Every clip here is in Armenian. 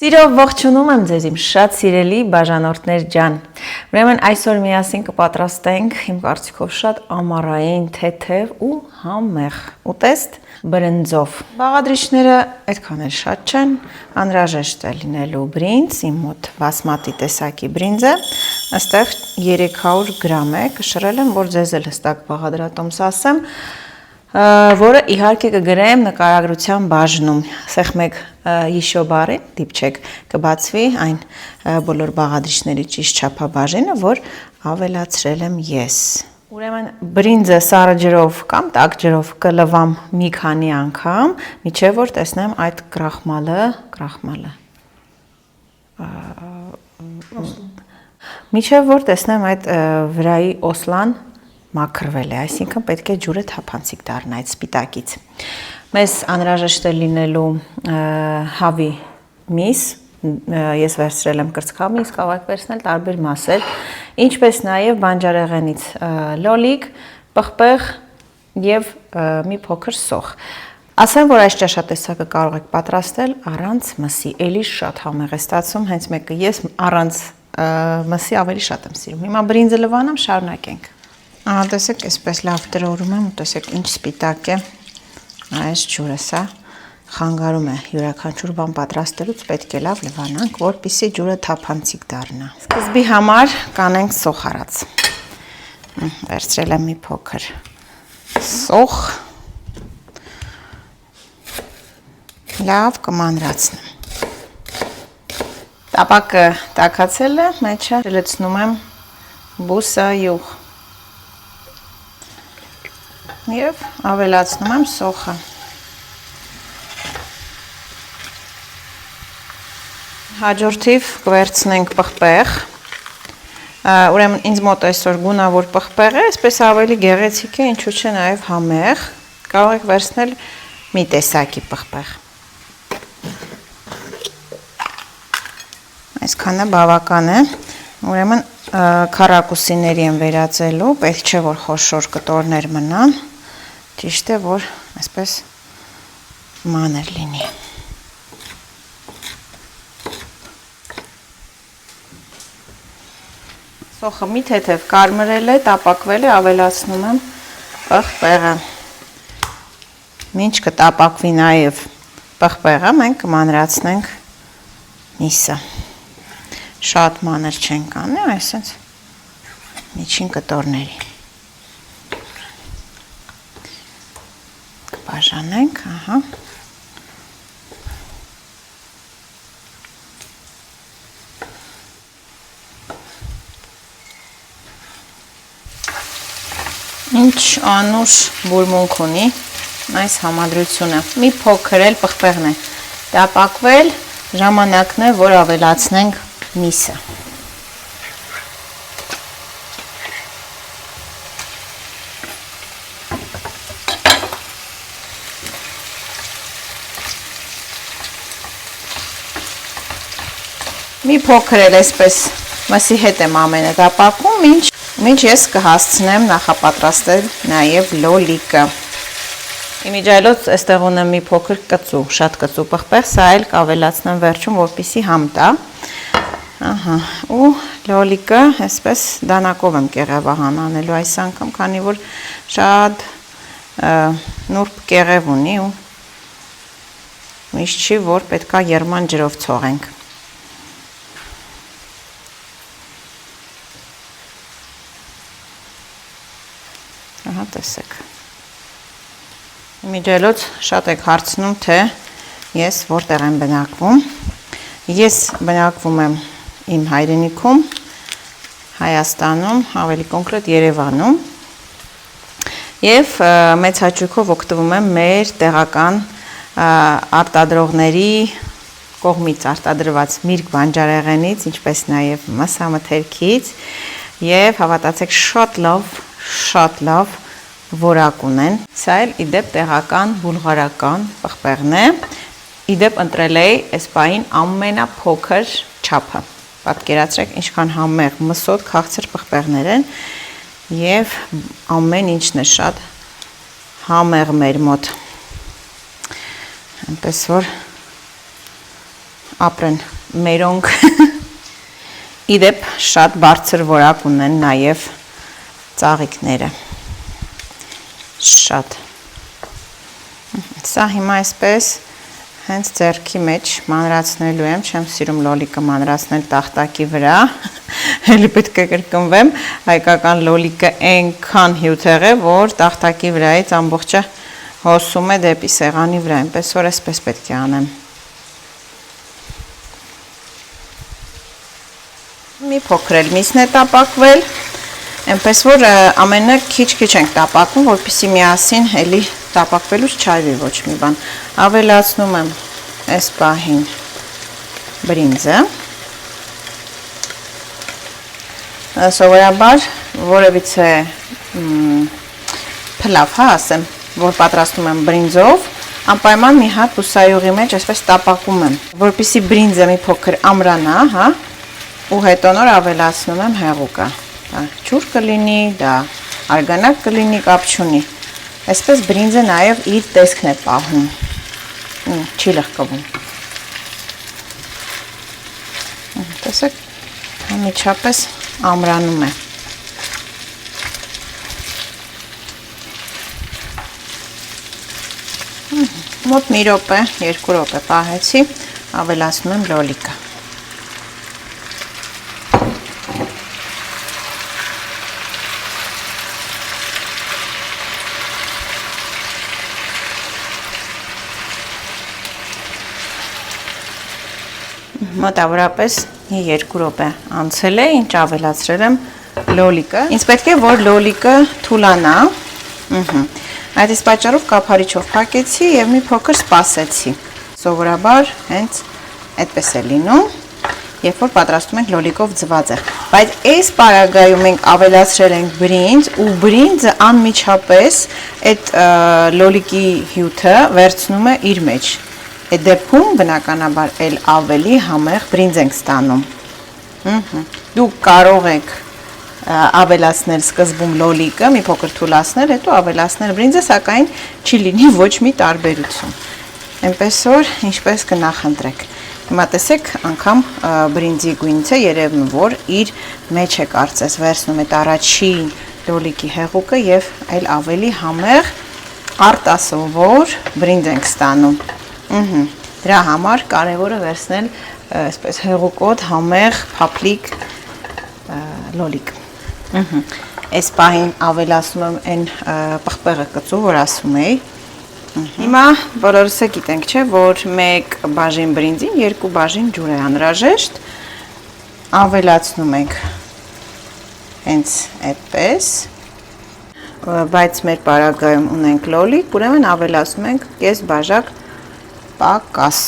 Սիրով ողջունում եմ ձեզ իմ շատ սիրելի բաժանորդներ ջան։ Ուրեմն այսօր միասին կպատրաստենք իմ կարծիքով շատ ամառային, թեթև ու համեղ ուտեստ բրինձով։ Բաղադրիչները այդքան էլ շատ չեն, անհրաժեշտ է լինելու բրինձ, իմ մոտ բասմատի տեսակի բրինձը, այստեղ 300 գրամ է, կշռել եմ, որ ձեզ էլ հստակ բաղադրատոմս ասեմ, որը իհարկե կգրեմ նկարագրության բաժնում, սեղ մեկ իշո բարին դիպչեք կբացվի այն բոլոր բաղադրիչների ճիշտ չափաբաժինը, որ ավելացրել եմ ես։ Ուրեմն բրինձը սառը ջրով կամ տաք ջրով կլվամ մի քանի անգամ, մինչև որ տեսնեմ այդ մինչև որ տեսնեմ այդ վրայի օսլան մաքրվել է, այսինքն պետք է ջուրը թափանցիկ դառնա այդ սպիտակից։ Մեզ անհրաժեշտ է լինելու հավի միս, ես վերցրել եմ կրծքամիս, կարող եք վերցնել տարբեր մասեր, ինչպես նաև բանջարեղենից լոլիկ, պղպեղ և մի փոքր սոխ։ Ասեմ, որ այս ճաշատեսակը կարող եք պատրաստել առանց մսի, էլի շատ համեղ է ստացվում, հենց մեկը ես առանց մսի ավելի շատ եմ սիրում։ Հիմա բրինձը լվանամ, շարունակենք։ Տեսեք, այսպես լավ տրորում եմ ու տեսեք ինչ սպիտակ է, այս ջուրը սա խանգարում է յուրաքանչյուր բան պատրաստելուց պետք է լավ լվանանք, որպեսզի ջուրը թափանցիկ դառնա։ Սկզբի համար կանենք սոխ արած։ Վերցրել եմ մի փոքր սոխ, լավ կմանրացնեմ։ Տապակը տաքացել է, մեջը լցնում եմ բուսա յուղ և ավելացնում եմ սոխը։ Հաջորդիվ կվերցնենք պղպեղ, ուրեմն ինձ մոտ այսօր գունավոր պղպեղ է, այսպես ավելի գեղեցիկ է, ինչու չէ նաև համեղ, կարող եք վերցնել մի տեսակի պղպեղ։ Այսքանը բավական է, ուրեմն քառակուսիների եմ վերածելու, պետք չէ որ խոշոր կտորներ մնան, ճիշտ է որ այսպես մանր լինի։ Սոխը մի թեթև կարմրել է, տապակվել է, ավելացնում եմ պղպեղը։ Մինչ կտապակվի նաև պղպեղը, մենք կմանրացնենք միսը։ Շատ մանր չենք անի, այսինքն միջին կտորների։ Կբաժանենք, ահա։ Ինչ անուշ բուրմունք ունի այս համադրությունը։ Մի փոքր էլ պղպեղն է տապակվել, ժամանակն է, որ ավելացնենք միսը։ Մի փոքր էլ այսպես մսի հետ եմ ամենը տապակում, մինչ ես կհասցնեմ նախապատրաստել նաև լոլիկը։ Իմիջայլոց այստեղ ունեմ մի փոքր կծու, շատ կծու պղպեղ, սա էլ կավելացնեմ վերջում, որպեսզի համ տա։ Ահա, ու լոլիկը այսպես դանակով եմ կեղևահան անելու այս անգամ, քանի որ շատ նուրբ կեղև ունի ու միշտ չի, որ պետքա երման ջրով ցողենք։ Ահա տեսեք։ Իմիջայլոց շատ եք հարցնում, թե ես որտեղ եմ բնակվում։ Ես բնակվում եմ իմ հայրենիքում, Հայաստանում, ավելի կոնկրետ Երևանում, և մեծ հաճույքով օգտվում եմ մեր տեղական արտադրողների կողմից արտադրված միրգ բանջարեղենից, ինչպես նաև մսամթերքից, և հավատացեք շատ լավ որակ ունեն։ Սա էլ իդեպ տեղական բուլղարական պղպեղն է, իդեպ ընտրել էի այս պահին ամենափոքր չափը։ Պատկերացրեք ինչքան համեղ մսոտ քաղցր պղպեղներ են և ամեն ինչն է շատ համեղ մեր մոտ։ Այնպես որ ապրեն մերոնք իդեպ շատ բարձր որակ ունեն նաև ծաղիկները շատ սա հիմա այսպես հենց ձեռքի մեջ մանրացնելու եմ չեմ սիրում լոլիկը մանրացնել տախտակի վրա էլի պետք է կրկնվեմ հայկական լոլիկը այնքան հյութեղ է որ տախտակի վրայից ամբողջը հոսում է դեպի սեղանի վրա այնպես որ այսպես պետք է անեմ մի փոքր էլ միսն է տապակվել, այնպես որ ամենը քիչ-քիչ ենք տապակում, որպեսզի միասին էլի տապակվելուց չայվի ոչ մի բան։ Ավելացնում եմ այս պահին բրինձը։ Սովորաբար որևիցե փլավ, հա, ասեմ, որ պատրաստում եմ բրինձով, անպայման մի հատ բուսայուղի մեջ այսպես տապակում եմ, որպեսզի բրինձը մի փոքր ամրանա, հա, ու հետո նոր ավելացնում եմ հեղուկը, ջուր կլինի, դա արգանակ կլինի, կապ չունի, այսպես բրինձը նաև իր տեսքն է պահում, չի լղկվում, տեսեք, անմիջապես ամրանում է, մոտ մի րոպե, 2 րոպե պահեցի, ավելացնում եմ լոլիկը, մոտավորապես 2 րոպե անցել է, ինչ ավելացրել եմ լոլիկը, ինձ պետք է որ լոլիկը թուլանա, այդ իսկ պատճառով կափարիչով փակեցի եւ մի փոքր սպասեցի, սովորաբար հենց այդպես է լինում, երբ որ պատրաստում ենք լոլիկով ձվածեղ, բայց այս պարագայում մենք ավելացրել ենք բրինձ ու բրինձը անմիջապես այդ լոլիկի հյութը վերցնում է իր մեջ Այդ դեպքում բնականաբար էլ ավելի համեղ բրինձ ենք ստանում, դուք կարող եք ավելացնել սկզբում լոլիկը, մի փոքր թուլացնել, հետո ավելացնել բրինձը, սակայն չի լինի ոչ մի տարբերություն, այնպես որ ինչպես կնախընտրեք, հիմա տեսեք անգամ բրինձի գույնը երևում որ իր մեջ է կարծես վերցնում այդ առաջին լոլիկի հեղուկը և այլ ավելի համեղ արտասովոր բրինձ ենք ստանում Դրա համար կարևոր է վերցնել այսպես հեղուկոտ, համեղ, փափլիկ լոլիկ Այս պահին ավելացնում եմ այն պղպեղը կծու, որ ասում էի Հիմա բոլորս է գիտենք, չէ, որ 1 բաժին բրինձին 2 բաժին ջուր է անհրաժեշտ Ավելացնում ենք հենց այդպես Բայց մեր պարագայում ունենք լոլիկ, ուրեմն ավելացնում ենք կես բաժակ պակաս,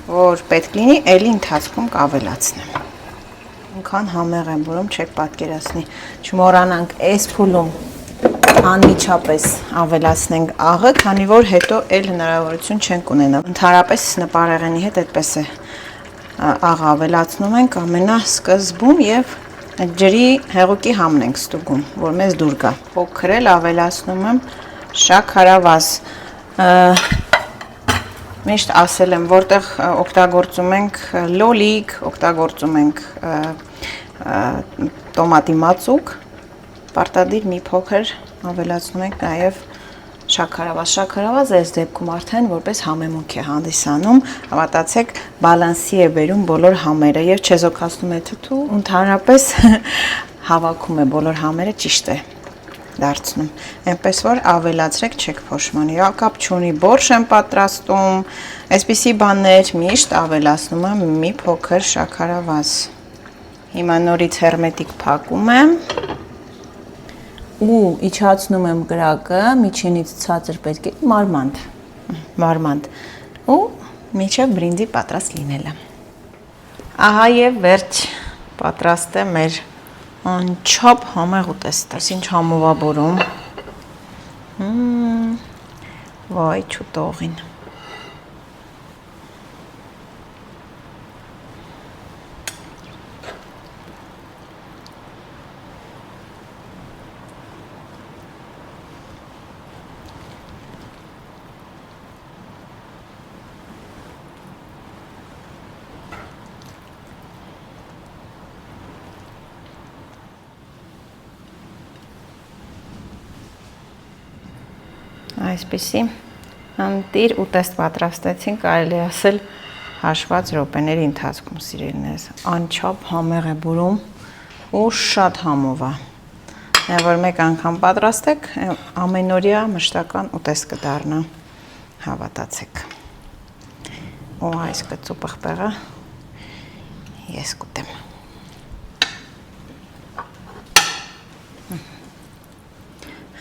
որ պետք լինի, էլի ընթացքում կավելացնեմ Ինքան համեղ եմ, որում չեք պատկերացնի Չմոռանանք այս փուլում անմիջապես ավելացնենք աղը, քանի որ հետո էլ հնարավորություն չենք ունենա Ընդհանրապես նպարեղենի հետ այդպես է աղը ավելացնում ենք ամենասկզբում և ջրի հեղուկի համն ենք ստուգում, որ մեզ դուր գա Փոքր էլ ավելացնում եմ շաքարավազ Միշտ ասել եմ, որտեղ օգտագործում ենք լոլիկ, օգտագործում ենք տոմատի մածուկ, պարտադիր մի փոքր ավելացնում ենք նաև շաքարավազ այս դեպքում արդեն որպես համեմունք է հանդիսանում, հավատացեք բալանսի է բերում բոլոր համերը և չեզոքացնում է թթու, ընդհանրապես հավաքում է բոլոր համերը ճիշտ է դարձնում, այնպես որ ավելացրեք չեք փոշմանի, կապ չունի բորշ եմ պատրաստում, այսպիսի բաներ միշտ ավելացնում եմ մի փոքր շաքարավազ, հիմա նորից հերմետիկ փակում եմ ու իջացնում եմ կրակը, միջինից ցածր պետք է մարմանդ ու մինչև բրինձի պատրաստ լինելը, ահա և վերջ պատրաստ է մեր Անչափ համեղ ուտեստ, ինչ համովաբորում, վայ չուտողին Այսպիսի ընտիր ուտեստ պատրաստեցին, կարելի ասել հաշված րոպեների ընթացքում, սիրելիներս, անչափ համեղ է բուրում ու շատ համով է։ Որ մեկ անգամ պատրաստեք, ամենօրյա մշտական ուտեստ կդառնա, հավատացեք։ Ու այս կծու պղպեղը ես կուտեմ։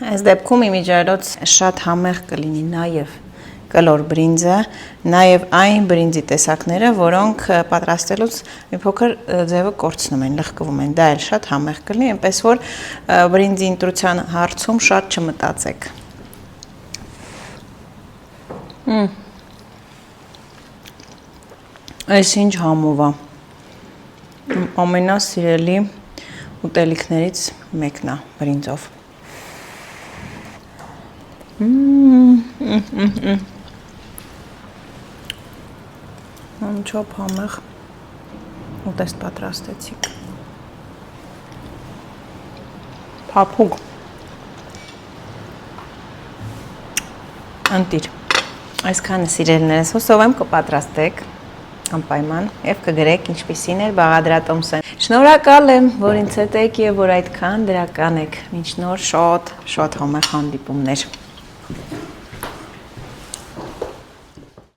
Այս դեպքում իմիջիայլոց շատ համեղ կլինի նաև կլոր բրինձը, նաև այն բրինձի տեսակները, որոնք պատրաստելուց մի փոքր ձևը կորցնում են, լղկվում են, դա էլ շատ համեղ կլինի, այնպես որ բրինձի ընտրության հարցում շատ չմտածեք։ Այս ինչ համով է, ամենասիրելի ուտելիքներից մեկն է բրինձով։ Անչափ համեղ ուտեստ պատրաստեցիք։ Փափուկ։ Ընտիր։ Այսքանը սիրելիներս, հուսով եմ կպատրաստեք անպայման եւ կգրեք ինչպիսին էր Բաղադրատոմսը։ Շնորհակալ եմ, որ ինձ հետ եք եւ որ այդքան դրական եք։ Մինչ նոր շատ համեղ հանդիպումներ։